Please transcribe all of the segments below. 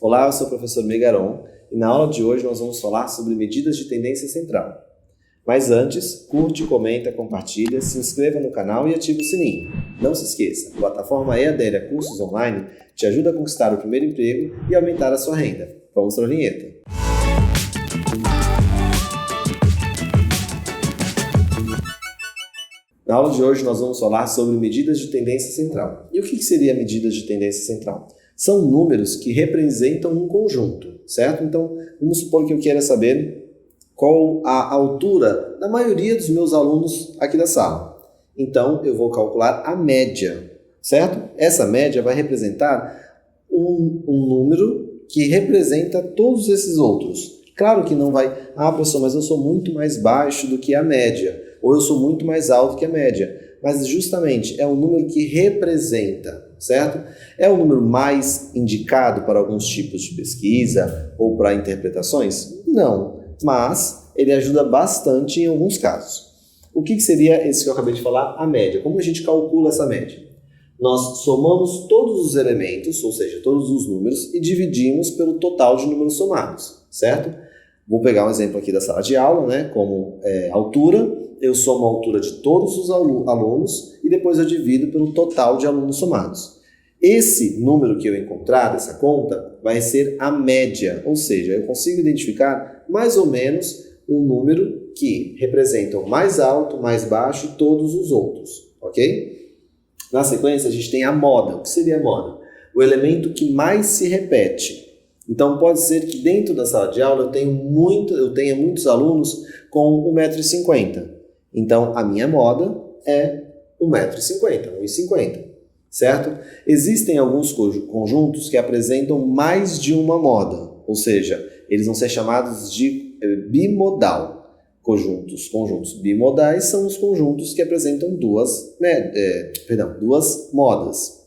Olá, eu sou o professor Megaron e na aula de hoje nós vamos falar sobre medidas de tendência central. Mas antes, curte, comenta, compartilha, se inscreva no canal e ative o sininho. Não se esqueça, a plataforma EADL Cursos Online te ajuda a conquistar o primeiro emprego e aumentar a sua renda. Vamos para a vinheta. Na aula de hoje nós vamos falar sobre medidas de tendência central. E o que seria medidas de tendência central? São números que representam um conjunto, certo? Então, vamos supor que eu queira saber qual a altura da maioria dos meus alunos aqui da sala. Então, eu vou calcular a média, certo? Essa média vai representar um número que representa todos esses outros. Claro que não vai, professor, mas eu sou muito mais baixo do que a média, ou eu sou muito mais alto que a média. Mas justamente é um número que representa, certo? É o número mais indicado para alguns tipos de pesquisa ou para interpretações? Não, mas ele ajuda bastante em alguns casos. O que seria esse que eu acabei de falar? A média. Como a gente calcula essa média? Nós somamos todos os elementos, ou seja, todos os números, e dividimos pelo total de números somados, certo? Vou pegar um exemplo aqui da sala de aula, né? Como altura, eu somo a altura de todos os alunos e depois eu divido pelo total de alunos somados. Esse número que eu encontrar, essa conta, vai ser a média, ou seja, eu consigo identificar mais ou menos um número que representa o mais alto, mais baixo e todos os outros, ok? Na sequência, a gente tem a moda. O que seria a moda? O elemento que mais se repete. Então, pode ser que dentro da sala de aula eu tenha muitos alunos com 1,50 m. Então, a minha moda é 1,50 m, 1,50 m, certo? Existem alguns conjuntos que apresentam mais de uma moda, ou seja, eles vão ser chamados de bimodal. Conjuntos bimodais são os conjuntos que apresentam duas modas.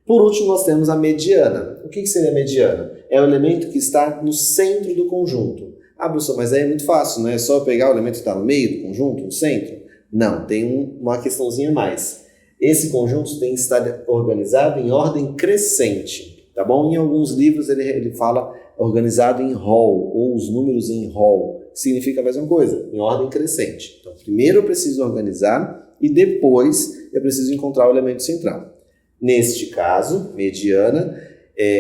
Por último, nós temos a mediana. O que seria a mediana? É o elemento que está no centro do conjunto. Professor, mas aí é muito fácil, não é só pegar o elemento que está no meio do conjunto, no centro? Não, tem uma questãozinha a mais. Esse conjunto tem que estar organizado em ordem crescente, tá bom? Em alguns livros ele fala organizado em rol, ou os números em rol. Significa a mesma coisa, em ordem crescente. Então, primeiro eu preciso organizar e depois eu preciso encontrar o elemento central. Neste caso, mediana,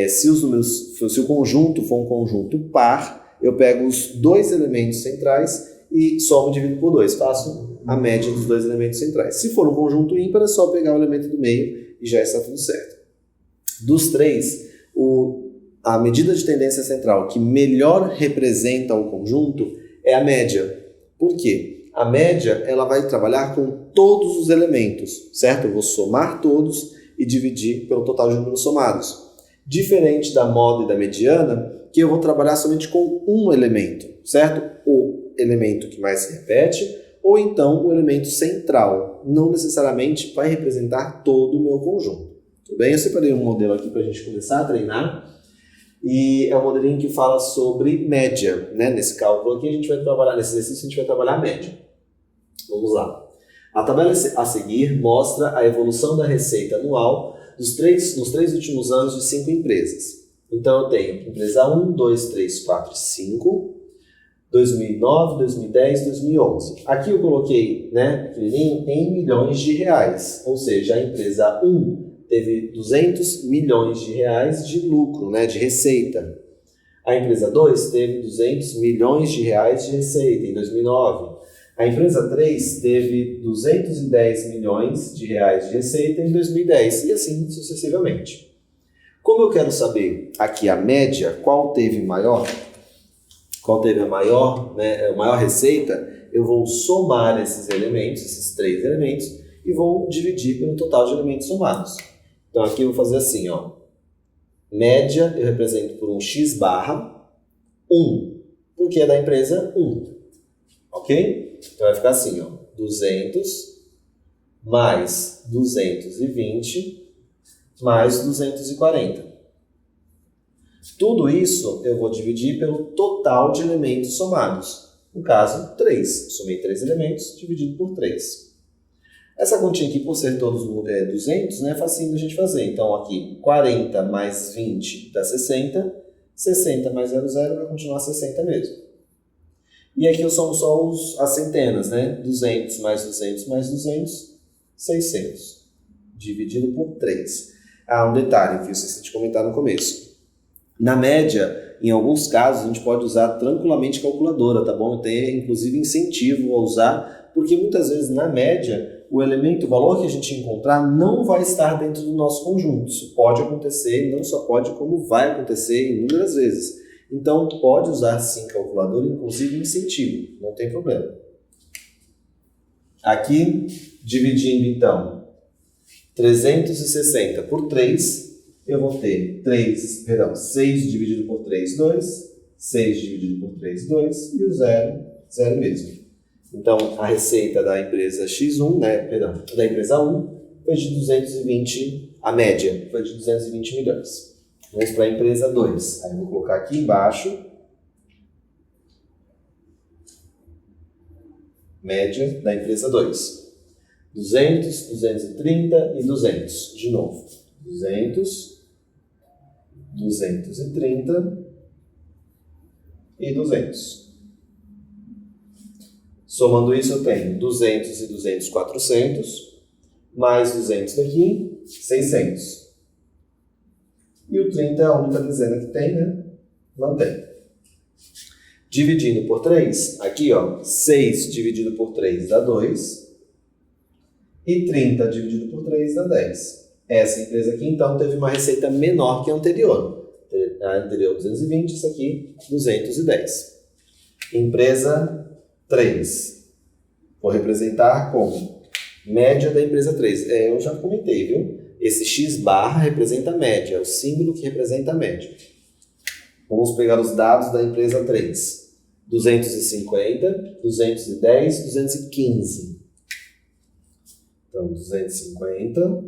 se o conjunto for um conjunto par, eu pego os dois elementos centrais e somo e divido por 2. Faço a média dos dois elementos centrais. Se for um conjunto ímpar, é só pegar o elemento do meio e já está tudo certo. Dos três, a medida de tendência central que melhor representa o conjunto é a média. Por quê? A média ela vai trabalhar com todos os elementos, certo? Eu vou somar todos e dividir pelo total de números somados. Diferente da moda e da mediana, que eu vou trabalhar somente com um elemento, certo? O elemento que mais se repete, ou então o elemento central. Não necessariamente vai representar todo o meu conjunto. Tudo bem? Eu separei um modelo aqui para a gente começar a treinar. E é um modelinho que fala sobre média, né? Nesse cálculo aqui, nesse exercício, a gente vai trabalhar a média. Vamos lá. A tabela a seguir mostra a evolução da receita anual nos três últimos anos de 5 empresas. Então, eu tenho empresa 1, 2, 3, 4 e 5, 2009, 2010, 2011. Aqui eu coloquei, né, pequenininho, em milhões de reais. Ou seja, a empresa 1 teve 200 milhões de reais de lucro, né, de receita. A empresa 2 teve 200 milhões de reais de receita em 2009. A empresa 3 teve 210 milhões de reais de receita em 2010 e assim sucessivamente. Como eu quero saber aqui a média, qual teve a maior receita, eu vou somar esses três elementos, e vou dividir pelo total de elementos somados. Então aqui eu vou fazer assim, ó. Média eu represento por um x barra 1, porque é da empresa 1. Ok? Então vai ficar assim, ó. 200 mais 220 mais 240. Tudo isso eu vou dividir pelo total de elementos somados. No caso, 3. Somei 3 elementos, dividido por 3. Essa continha aqui, por ser todos 200, né, é facinho da gente fazer. Então, aqui, 40 mais 20 dá 60. 60 mais 00 vai continuar 60 mesmo. E aqui eu somo só as centenas, né? 200 mais 200 mais 200, 600. Dividido por 3. Ah, um detalhe que eu esqueci de comentar no começo. Na média, em alguns casos, a gente pode usar tranquilamente calculadora, tá bom? Eu tenho, inclusive, incentivo a usar, porque muitas vezes, na média, o valor que a gente encontrar não vai estar dentro do nosso conjunto. Isso pode acontecer, e não só pode, como vai acontecer inúmeras vezes. Então, pode usar sim calculadora, inclusive incentivo, não tem problema. Aqui, dividindo então 360 por 3, eu vou ter 6 dividido por 3, 2, 6 dividido por 3, 2, e o 0, 0 mesmo. Então, a receita da empresa X1, da empresa 1, foi de 220, a média foi de 220 milhões. Vamos para a empresa 2. Aí eu vou colocar aqui embaixo, média da empresa 2. 200, 230 e 200. De novo, 200, 230 e 200. Somando isso, eu tenho 200 e 200, 400, mais 200 daqui, 600. E o 30 é a única dezena que tem, né? Mantém. Dividindo por 3, aqui, ó, 6 dividido por 3 dá 2. E 30 dividido por 3 dá 10. Essa empresa aqui, então, teve uma receita menor que a anterior. A anterior 220, essa aqui 210. Empresa 3. Vou representar como média da empresa 3. Eu já comentei, viu? Esse X barra representa a média, é o símbolo que representa a média. Vamos pegar os dados da empresa 3. 250, 210, 215. Então, 250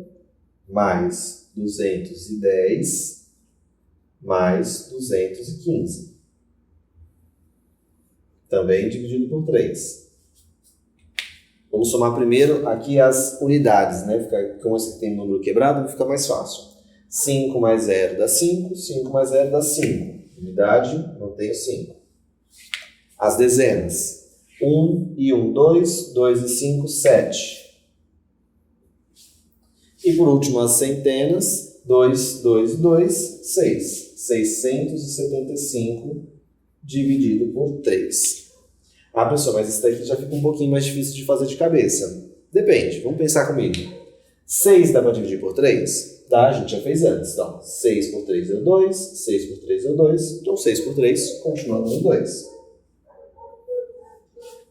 mais 210 mais 215. Também dividido por 3. Vamos somar primeiro aqui as unidades, né? Como esse tem número quebrado, fica mais fácil. 5 mais 0 dá 5, 5 mais 0 dá 5. Unidade, não tenho 5. As dezenas. 1 e 1, 2, 2 e 5, 7. E por último, as centenas. 2, 2 e 2, 6. 675 dividido por 3. Ah, pessoal, mas isso daqui já fica um pouquinho mais difícil de fazer de cabeça. Depende, vamos pensar comigo. 6 dá para dividir por 3? Dá, a gente já fez antes. Então, 6 por 3 deu 2, 6 por 3 deu 2, então 6 por 3 continua dando 2.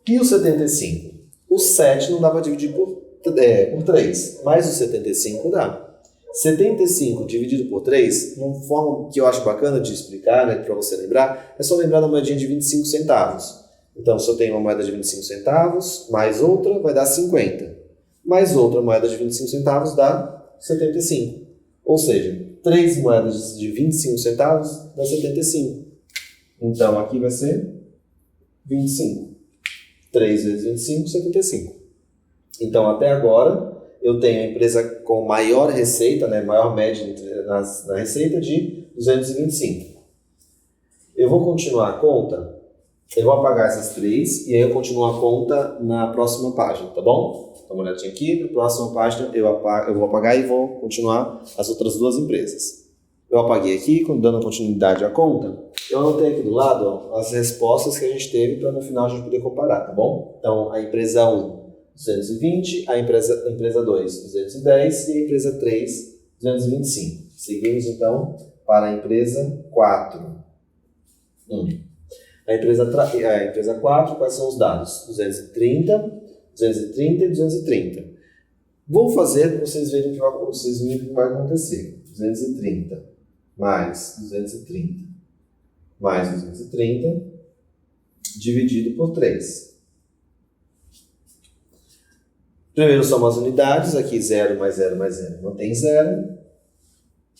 E o 75? O 7 não dá para dividir por 3, mas o 75 dá. 75 dividido por 3, uma forma que eu acho bacana de explicar, né, para você lembrar, é só lembrar da moedinha de 25 centavos. Então, se eu tenho uma moeda de 25 centavos, mais outra, vai dar 50. Mais outra moeda de 25 centavos dá 75. Ou seja, 3 moedas de 25 centavos dá 75. Então, aqui vai ser 25. 3 vezes 25, 75. Então, até agora, eu tenho a empresa com maior receita, né, maior média na receita de 225. Eu vou continuar a conta. Eu vou apagar essas 3 e aí eu continuo a conta na próxima página, tá bom? Dá uma olhadinha aqui, na próxima página eu vou apagar e vou continuar as outras 2 empresas. Eu apaguei aqui, dando continuidade à conta, eu anotei aqui do lado, ó, as respostas que a gente teve para no final a gente poder comparar, tá bom? Então, a empresa 1, 220, a empresa 2, 210 e a empresa 3, 225. Seguimos então para a empresa 4. A empresa 4, quais são os dados? 230, 230 e 230. Vou fazer para vocês verem o que vai acontecer. 230 mais 230 mais 230 dividido por 3. Primeiro são as unidades, aqui 0 mais 0 mais 0 não tem 0.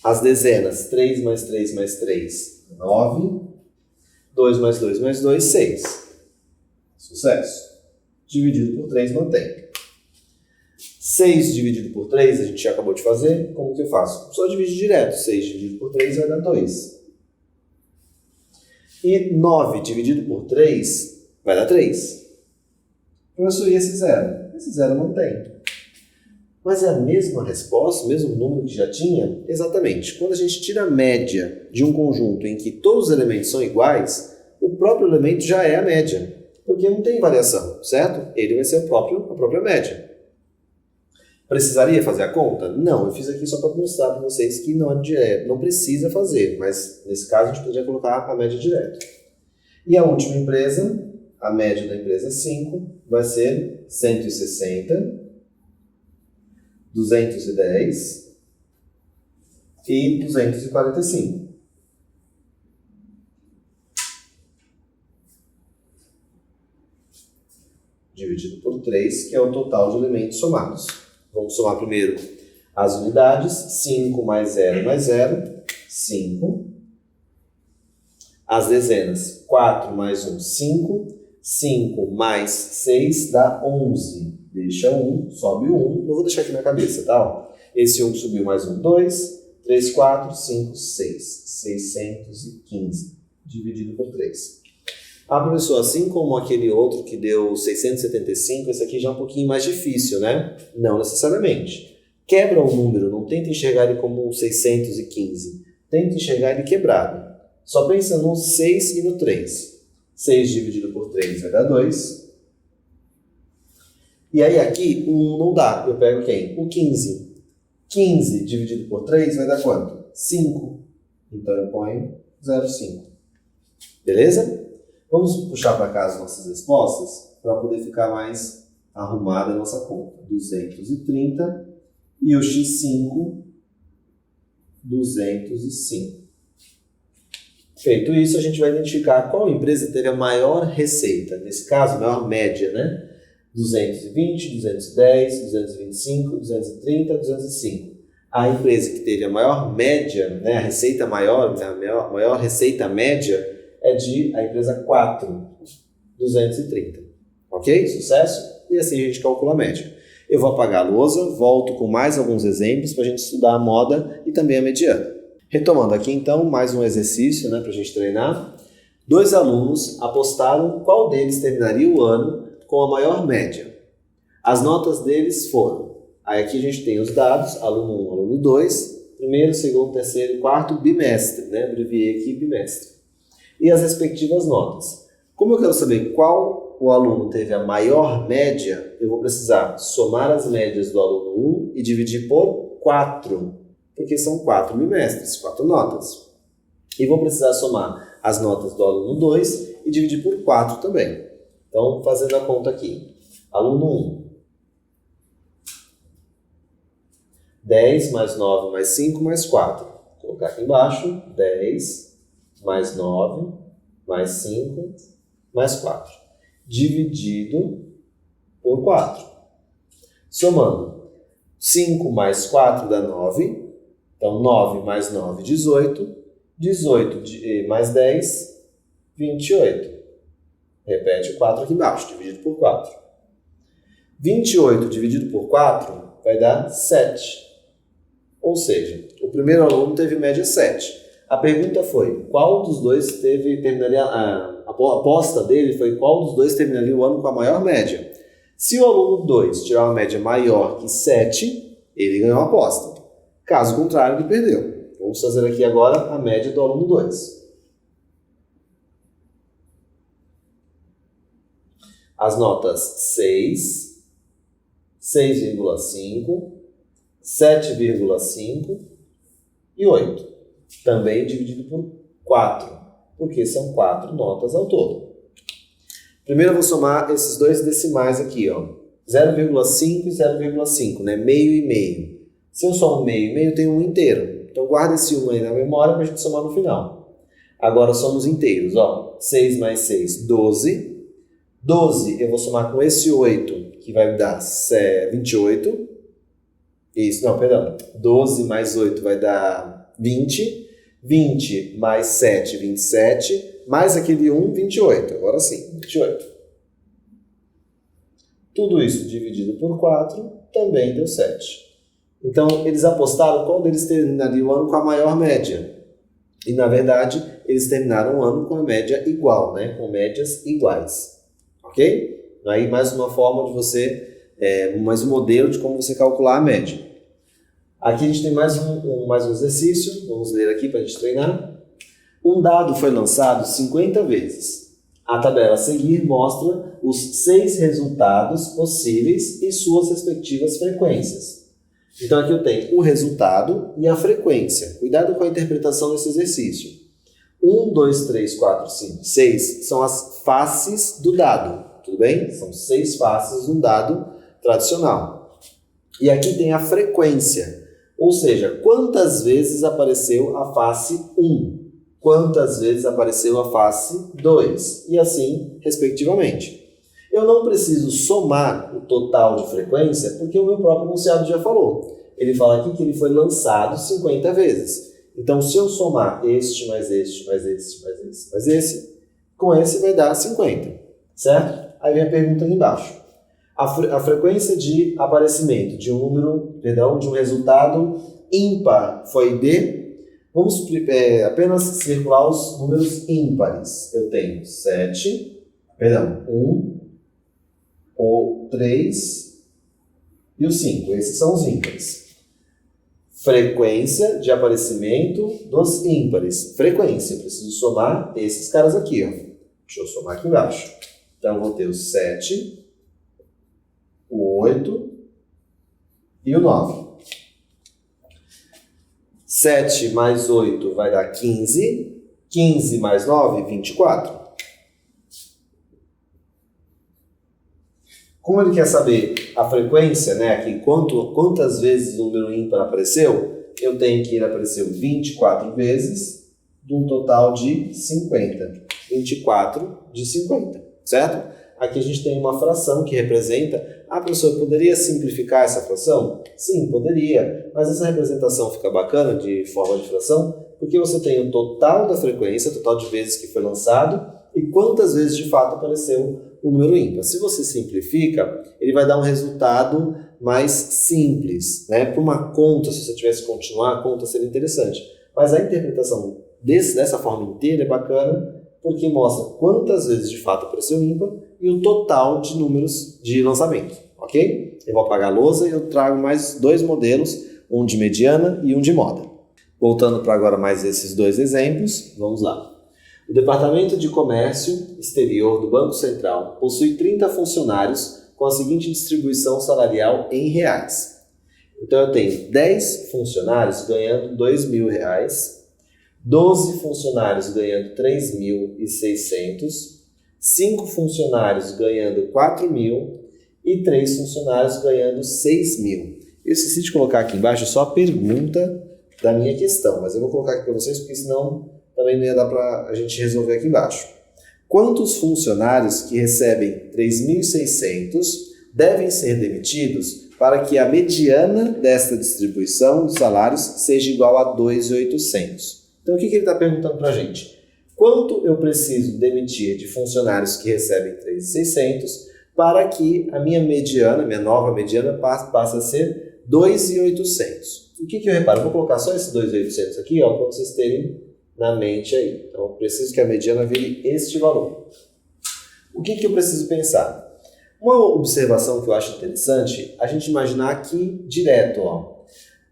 As dezenas, 3 mais 3 mais 3, 9. 2 mais 2 mais 2, 6. Sucesso. Dividido por 3 mantém. 6 dividido por 3, a gente já acabou de fazer. Como que eu faço? Só divide direto. 6 dividido por 3 vai dar 2. E 9 dividido por 3 vai dar 3. Professor, e esse zero? Esse zero não tem. Mas é a mesma resposta, o mesmo número que já tinha? Exatamente. Quando a gente tira a média de um conjunto em que todos os elementos são iguais, o próprio elemento já é a média, porque não tem variação, certo? Ele vai ser a própria média. Precisaria fazer a conta? Não, eu fiz aqui só para mostrar para vocês que não precisa fazer, mas nesse caso a gente poderia colocar a média direto. E a última empresa, a média da empresa 5, vai ser 160, 210 e 245. Dividido por 3, que é o total de elementos somados. Vamos somar primeiro as unidades. 5 mais 0 mais 0, 5. As dezenas, 4 mais 1, 5. 5 mais 6 dá 11. Deixa 1, sobe 1. Não vou deixar aqui na cabeça, tá? Esse 1 subiu mais 1, 2, 3, 4, 5, 6. 615. Dividido por 3. Ah, professor, assim como aquele outro que deu 675, esse aqui já é um pouquinho mais difícil, né? Não necessariamente. Quebra o número, não tenta enxergar ele como 615. Tenta enxergar ele quebrado. Só pensa no 6 e no 3. 6 dividido por 3 vai dar 2. E aí aqui, o 1 não dá. Eu pego quem? O 15. 15 dividido por 3 vai dar quanto? 5. Então eu ponho 0,5. Beleza? Vamos puxar para cá as nossas respostas para poder ficar mais arrumada a nossa conta. 230 e o x5, 205. Feito isso, a gente vai identificar qual empresa teve a maior receita. Nesse caso, a maior média, né? 220, 210, 225, 230, 205. A empresa que teve a maior média, né? A receita maior, a maior receita média, é a empresa 4, 230. Ok? Sucesso? E assim a gente calcula a média. Eu vou apagar a lousa, volto com mais alguns exemplos para a gente estudar a moda e também a mediana. Retomando aqui então, mais um exercício, né, para a gente treinar. 2 alunos apostaram qual deles terminaria o ano com a maior média. As notas deles foram... Aí aqui a gente tem os dados, aluno 1, aluno 2, primeiro, segundo, terceiro e quarto bimestre, né? Abreviei aqui bimestre. E as respectivas notas. Como eu quero saber qual o aluno teve a maior média, eu vou precisar somar as médias do aluno 1 e dividir por 4, porque são 4 bimestres, 4 notas. E vou precisar somar as notas do aluno 2 e dividir por 4 também. Então, fazendo a conta aqui. Aluno 1. 10 mais 9 mais 5 mais 4. Vou colocar aqui embaixo. 10 mais 9, mais 5, mais 4. Dividido por 4. Somando. 5 mais 4 dá 9. Então, 9 mais 9, 18. 18 mais 10, 28. Repete o 4 aqui embaixo, dividido por 4. 28 dividido por 4 vai dar 7. Ou seja, o primeiro aluno teve média 7. A pergunta foi, qual dos dois terminaria, a aposta dele foi qual dos dois terminaria o ano com a maior média. Se o aluno 2 tirar uma média maior que 7, ele ganhou a aposta. Caso contrário, ele perdeu. Vamos fazer aqui agora a média do aluno 2. As notas 6, 6,5, 7,5 e 8. Também dividido por 4, porque são 4 notas ao todo. Primeiro eu vou somar esses dois decimais aqui, ó. 0,5 e 0,5, né? Meio e meio. Se eu somo meio e meio, eu tenho um inteiro. Então guarda esse 1 aí na memória para a gente somar no final. Agora somos inteiros, ó. 6 mais 6, 12. 12 eu vou somar com esse 8, que vai me dar 28. Isso, não, perdão. 12 mais 8 vai dar 20. 20 mais 7, 27. Mais aquele 1, 28. Agora sim, 28. Tudo isso dividido por 4 também deu 7. Então, eles apostaram qual deles terminaria o ano com a maior média. E, na verdade, eles terminaram o ano com a média igual, né? Com médias iguais, ok? Aí mais uma forma de você, mais um modelo de como você calcular a média. Aqui a gente tem mais um exercício, vamos ler aqui para a gente treinar. Um dado foi lançado 50 vezes. A tabela a seguir mostra os 6 resultados possíveis e suas respectivas frequências. Então aqui eu tenho o resultado e a frequência. Cuidado com a interpretação desse exercício. 1, 2, 3, 4, 5, 6 são as faces do dado, tudo bem? São 6 faces de um dado tradicional. E aqui tem a frequência, ou seja, quantas vezes apareceu a face 1, quantas vezes apareceu a face 2, e assim, respectivamente. Eu não preciso somar o total de frequência, porque o meu próprio enunciado já falou. Ele fala aqui que ele foi lançado 50 vezes. Então, se eu somar este, mais este, mais este, mais este, mais esse, com esse vai dar 50, certo? Aí vem a pergunta aqui embaixo. A frequência de aparecimento de um resultado ímpar foi de... Vamos apenas circular os números ímpares. Eu tenho 1, o 3 e o 5. Esses são os ímpares. Frequência de aparecimento dos ímpares. Frequência, eu preciso somar esses caras aqui, ó. Deixa eu somar aqui embaixo. Então, eu vou ter o 7, o 8 e o 9. 7 mais 8 vai dar 15. 15 mais 9, 24. Como ele quer saber a frequência, né, aqui, quantas vezes o número ímpar apareceu, eu tenho que ele apareceu 24 vezes, de um total de 50. 24 de 50, certo? Aqui a gente tem uma fração que representa... Ah, professor, poderia simplificar essa fração? Sim, poderia, mas essa representação fica bacana de forma de fração, porque você tem o total da frequência, o total de vezes que foi lançado, e quantas vezes de fato apareceu o número ímpar. Se você simplifica, ele vai dar um resultado mais simples, né? Para uma conta, se você tivesse que continuar, a conta seria interessante. Mas a interpretação dessa forma inteira é bacana, porque mostra quantas vezes de fato apareceu ímpar e o total de números de lançamento, ok? Eu vou apagar a lousa e eu trago mais 2 modelos, um de mediana e um de moda. Voltando para agora mais esses 2 exemplos, vamos lá. O Departamento de Comércio Exterior do Banco Central possui 30 funcionários com a seguinte distribuição salarial em reais. Então eu tenho 10 funcionários ganhando R$2.000, 12 funcionários ganhando 3.600, 5 funcionários ganhando 4.000 e 3 funcionários ganhando 6.000. Eu esqueci de colocar aqui embaixo só a pergunta da minha questão, mas eu vou colocar aqui para vocês porque senão também não ia dar para a gente resolver aqui embaixo. Quantos funcionários que recebem 3.600 devem ser demitidos para que a mediana desta distribuição dos salários seja igual a 2.800? Então, o que ele está perguntando para a gente? Quanto eu preciso demitir de funcionários que recebem 3.600 para que a minha mediana, minha nova mediana, passe a ser 2.800? O que eu reparo? Eu vou colocar só esse 2.800 aqui, para vocês terem na mente aí. Então, eu preciso que a mediana vire este valor. O que eu preciso pensar? Uma observação que eu acho interessante, a gente imaginar aqui direto, ó.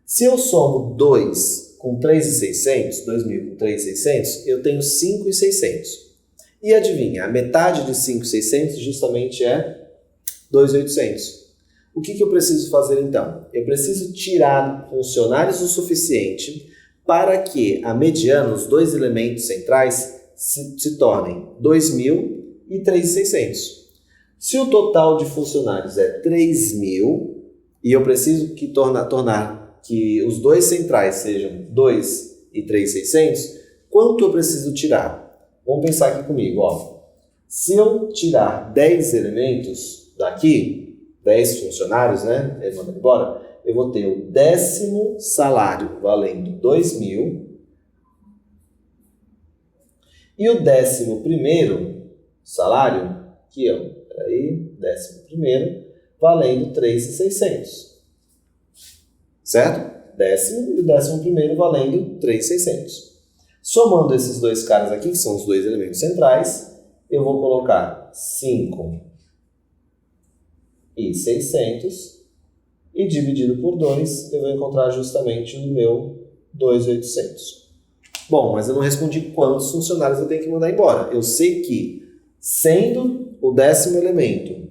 Se eu somo 2 com 3.600, 2.000 com 3.600, eu tenho 5.600. E adivinha, a metade de 5.600 justamente é 2.800. O que eu preciso fazer então? Eu preciso tirar funcionários o suficiente para que a mediana, os 2 elementos centrais, se tornem 2.000 e 3.600. Se o total de funcionários é 3.000 e eu preciso tornar que os 2 centrais sejam 2 e 3.600, quanto eu preciso tirar? Vamos pensar aqui comigo, ó. Se eu tirar 10 elementos daqui, 10 funcionários, né? Ele manda embora, eu vou ter o 10º salário valendo 2.000 e o 11º salário, aqui ó, 11º, valendo 3.600. Certo? 10º e o 11º valendo 3.600. Somando esses dois caras aqui, que são os dois elementos centrais, eu vou colocar 5 e 600, e dividido por 2, eu vou encontrar justamente o meu 2.800. Bom, mas eu não respondi quantos funcionários eu tenho que mandar embora. Eu sei que, sendo o 10º elemento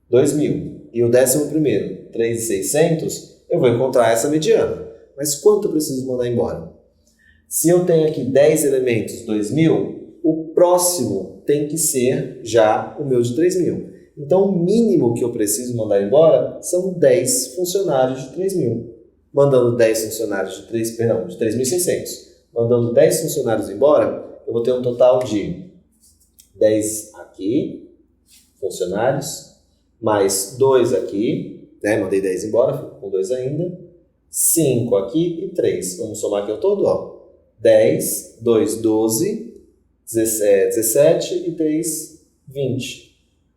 2.000 e o 11º 3.600, eu vou encontrar essa mediana. Mas quanto eu preciso mandar embora? Se eu tenho aqui 10 elementos 2.000, o próximo tem que ser já o meu de 3.000. Então, o mínimo que eu preciso mandar embora são 10 funcionários de 3.000. Mandando 10 funcionários de 3.600. Mandando 10 funcionários embora, eu vou ter um total de 10 aqui, funcionários, mais 2 aqui, né? Mandei 10 embora, fico com 2 ainda, 5 aqui e 3. Vamos somar aqui ao todo, ó. 10, 2, 12, 17 e 3, 20.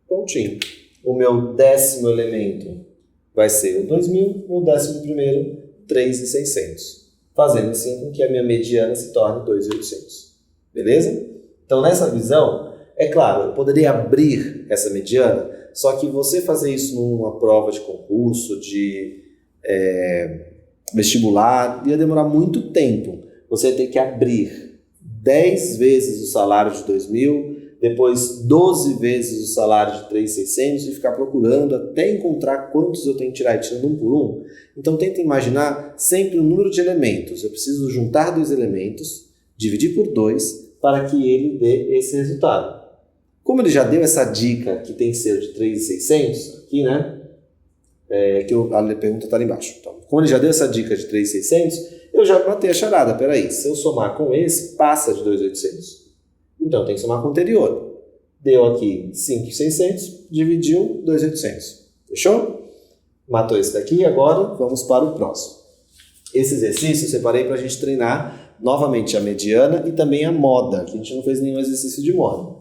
Pontinho. O meu 10º elemento vai ser o 2.000, o 11º, 3.600. Fazendo assim com que a minha mediana se torne 2.800. Beleza? Então, nessa visão, é claro, eu poderia abrir essa mediana, só que você fazer isso numa prova de concurso, de vestibular, ia demorar muito tempo. Você ia ter que abrir 10 vezes o salário de 2.000, depois 12 vezes o salário de 3.600 e ficar procurando até encontrar quantos eu tenho que tirar e tirando um por um. Então tenta imaginar sempre o número de elementos. Eu preciso juntar 2 elementos, dividir por 2 para que ele dê esse resultado. Como ele já deu essa dica que tem que ser de 3.600, aqui, né? A pergunta está ali embaixo. Então, como ele já deu essa dica de 3.600, eu já matei a charada. Peraí, se eu somar com esse, passa de 2.800. Então, tem que somar com o anterior. Deu aqui 5.600, dividiu 2.800. Fechou? Matou esse daqui, agora vamos para o próximo. Esse exercício eu separei para a gente treinar novamente a mediana e também a moda, que a gente não fez nenhum exercício de moda.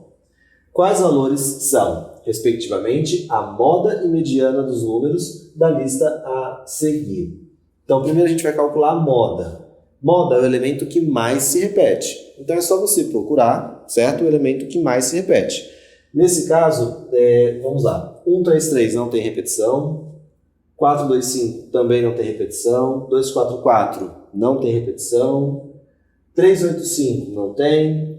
Quais valores são, respectivamente, a moda e mediana dos números da lista a seguir? Então, primeiro a gente vai calcular a moda. Moda é o elemento que mais se repete. Então, é só você procurar, certo? O elemento que mais se repete. Nesse caso, vamos lá. 1, 3, 3 não tem repetição. 4, 2, 5 também não tem repetição. 2, 4, 4 não tem repetição. 3, 8, 5 não tem.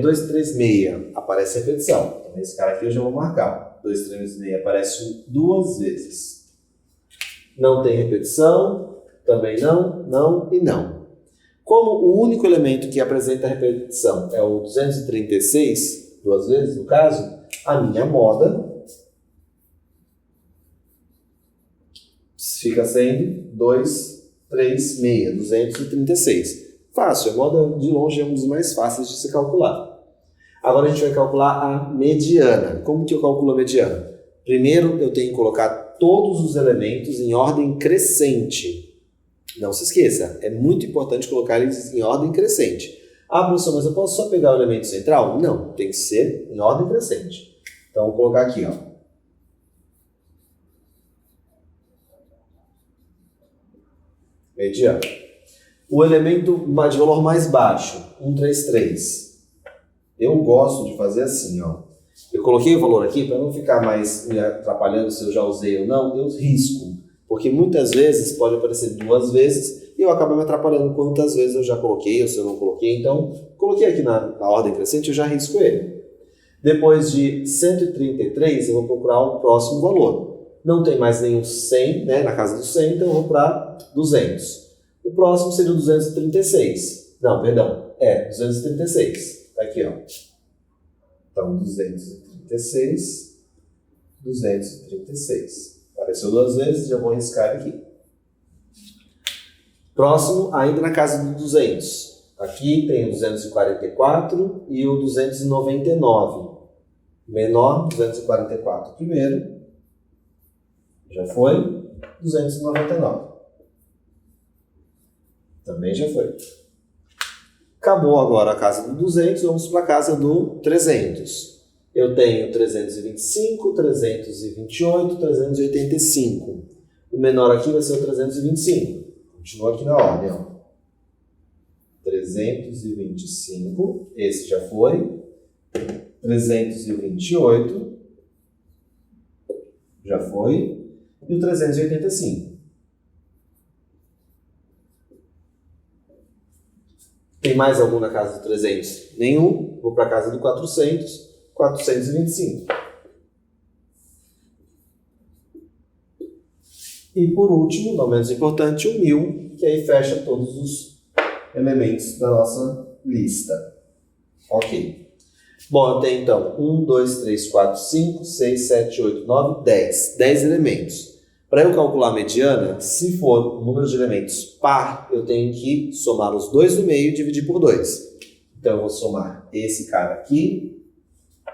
2, 3, 6 aparece repetição. Então, esse cara aqui eu já vou marcar. 2, 3, 6 aparece 2 vezes. Não tem repetição, também não, não e não. Como o único elemento que apresenta repetição é o 236, 2 vezes no caso, a minha moda fica sendo 2, 3, 6, 236. Fácil, a moda de longe é um dos mais fáceis de se calcular. Agora a gente vai calcular a mediana. Como que eu calculo a mediana? Primeiro eu tenho que colocar todos os elementos em ordem crescente. Não se esqueça, é muito importante colocar eles em ordem crescente. Ah, professor, mas eu posso só pegar o elemento central? Não, tem que ser em ordem crescente. Então vou colocar aqui, ó. Mediana. O elemento de valor mais baixo, 133. Eu gosto de fazer assim, ó. Eu coloquei o valor aqui para não ficar mais me atrapalhando se eu já usei ou não, eu risco. Porque muitas vezes pode aparecer 2 vezes e eu acabo me atrapalhando quantas vezes eu já coloquei ou se eu não coloquei. Então, coloquei aqui na ordem crescente, eu já risco ele. Depois de 133, eu vou procurar o próximo valor. Não tem mais nenhum 100, né, na casa do 100, então eu vou para 200. O próximo seria o 236. Não, perdão, 236. Está aqui, ó. Então, 236, 236. Apareceu 2 vezes, já vou riscar aqui. Próximo, ainda na casa do 200. Aqui tem o 244 e o 299. Menor, 244 primeiro. Já foi. 299. Também já foi. Acabou agora a casa do 200, vamos para a casa do 300. Eu tenho 325, 328, 385. O menor aqui vai ser o 325. Continua aqui na ordem, ó. 325. 325, esse já foi. 328, já foi. E o 385. Tem mais algum na casa do 300? Nenhum. Vou para a casa do 400. 425. E por último, não menos importante, o 1000, que aí fecha todos os elementos da nossa lista. Ok. Bom, eu tenho então 1, 2, 3, 4, 5, 6, 7, 8, 9, 10. 10 elementos. Para eu calcular a mediana, se for um número de elementos par, eu tenho que somar os dois do meio e dividir por 2. Então eu vou somar esse cara aqui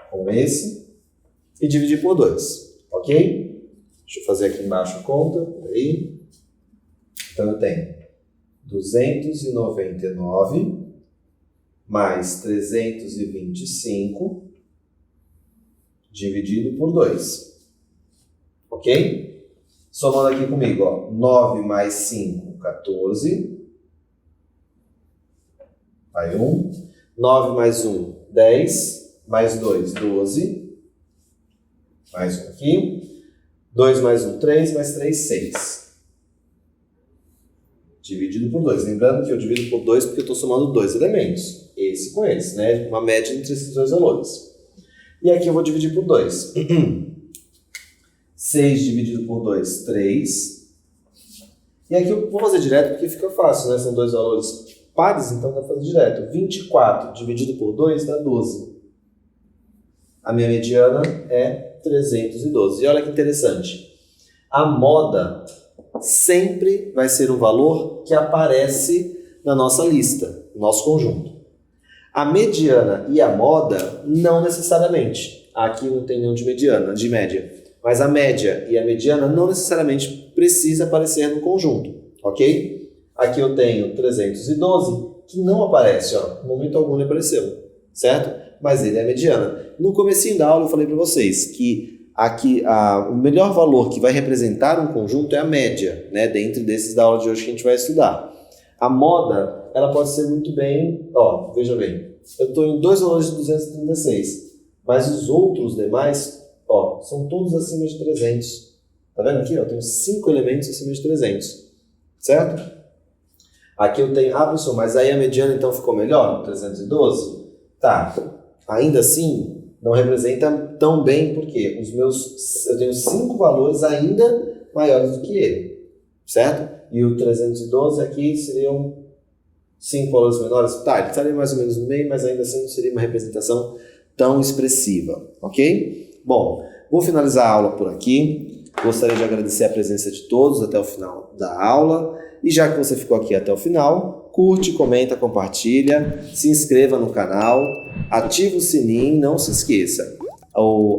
com esse e dividir por 2. Ok? Deixa eu fazer aqui embaixo a conta. Peraí. Então eu tenho 299 mais 325 dividido por 2. Ok? Somando aqui comigo, ó, 9 mais 5, 14. Vai 1. 9 mais 1, 10. Mais 2, 12. Mais 1 aqui. 2 mais 1, 3. Mais 3, 6. Dividido por 2. Lembrando que eu divido por 2 porque eu estou somando dois elementos. Esse com esse, né? Uma média entre esses dois valores. E aqui eu vou dividir por 2. 6 dividido por 2, 3. E aqui eu vou fazer direto porque fica fácil, né? São dois valores pares, então dá para fazer direto. 24 dividido por 2 dá 12. A minha mediana é 312. E olha que interessante. A moda sempre vai ser um valor que aparece na nossa lista, no nosso conjunto. A mediana e a moda, não necessariamente. Aqui não tem nenhum de mediana, de média. Mas a média e a mediana não necessariamente precisa aparecer no conjunto, ok? Aqui eu tenho 312, que não aparece, ó. No momento algum ele apareceu, certo? Mas ele é mediana. No comecinho da aula eu falei para vocês que aqui o melhor valor que vai representar um conjunto é a média, né? Dentro desses da aula de hoje que a gente vai estudar. A moda, ela pode ser muito bem, ó, veja bem, eu estou em dois valores de 236, mas os outros demais, ó, são todos acima de 300. Tá vendo aqui? Ó, eu tenho 5 elementos acima de 300, certo? Aqui eu tenho, professor, mas aí a mediana então ficou melhor, 312? Tá, ainda assim, não representa tão bem, porque eu tenho 5 valores ainda maiores do que ele, certo? E o 312 aqui seriam 5 valores menores. Tá, ele estaria mais ou menos no meio, mas ainda assim não seria uma representação tão expressiva, ok? Bom, vou finalizar a aula por aqui. Gostaria de agradecer a presença de todos até o final da aula. E já que você ficou aqui até o final, curte, comenta, compartilha, se inscreva no canal, ative o sininho, não se esqueça.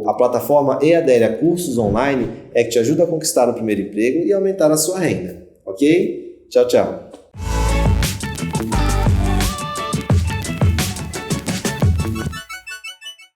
A plataforma EADL Cursos Online é que te ajuda a conquistar o primeiro emprego e aumentar a sua renda. Ok? Tchau, tchau.